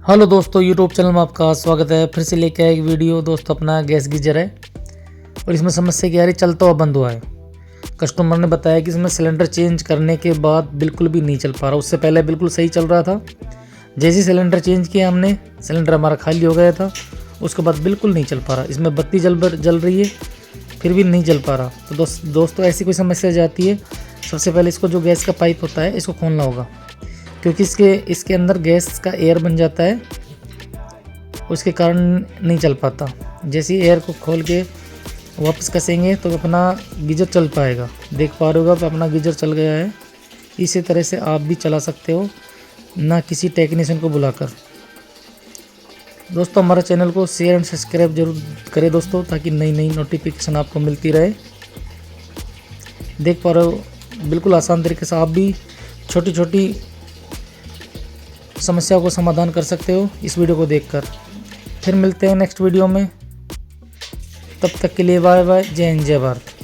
Hello दोस्तों, YouTube channel में आपका स्वागत है। फिर से लेके आए एक वीडियो। दोस्तों अपना गैस गीजर है और इसमें समस्या क्या आ रही, चलता हुआ बंद हुआ है। कस्टमर ने बताया कि इसमें सिलेंडर चेंज करने के बाद बिल्कुल भी नहीं चल पा रहा। उससे पहले बिल्कुल सही चल रहा था। जैसे ही सिलेंडर चेंज किया हमने, सिलेंडर हमारा खाली हो गया था। उसके बाद बिल्कुल नहीं चल पा रहा। इसमें बत्ती जल रही है, फिर भी नहीं चल पा रहा। तो दोस्तों ऐसी कोई समस्या जाती है, सबसे पहले इसको जो गैस का पाइप होता है इसको खोलना होगा, क्योंकि इसके अंदर गैस का एयर बन जाता है, उसके कारण नहीं चल पाता। जैसे ही एयर को खोल के वापस कसेंगे तो अपना गीजर चल पाएगा। देख पा रहे हो आप, अपना गीजर चल गया है। इसी तरह से आप भी चला सकते हो, ना किसी टेक्नीशियन को बुलाकर। दोस्तों हमारे चैनल को शेयर एंड सब्सक्राइब जरूर करें दोस्तों, ताकि नई नई नोटिफिकेशन आपको मिलती रहे। देख पा रहे हो, बिल्कुल आसान तरीके से आप भी छोटी छोटी समस्याओं को समाधान कर सकते हो इस वीडियो को देखकर। फिर मिलते हैं नेक्स्ट वीडियो में, तब तक के लिए बाय बाय। जय हिंद, जय भारत।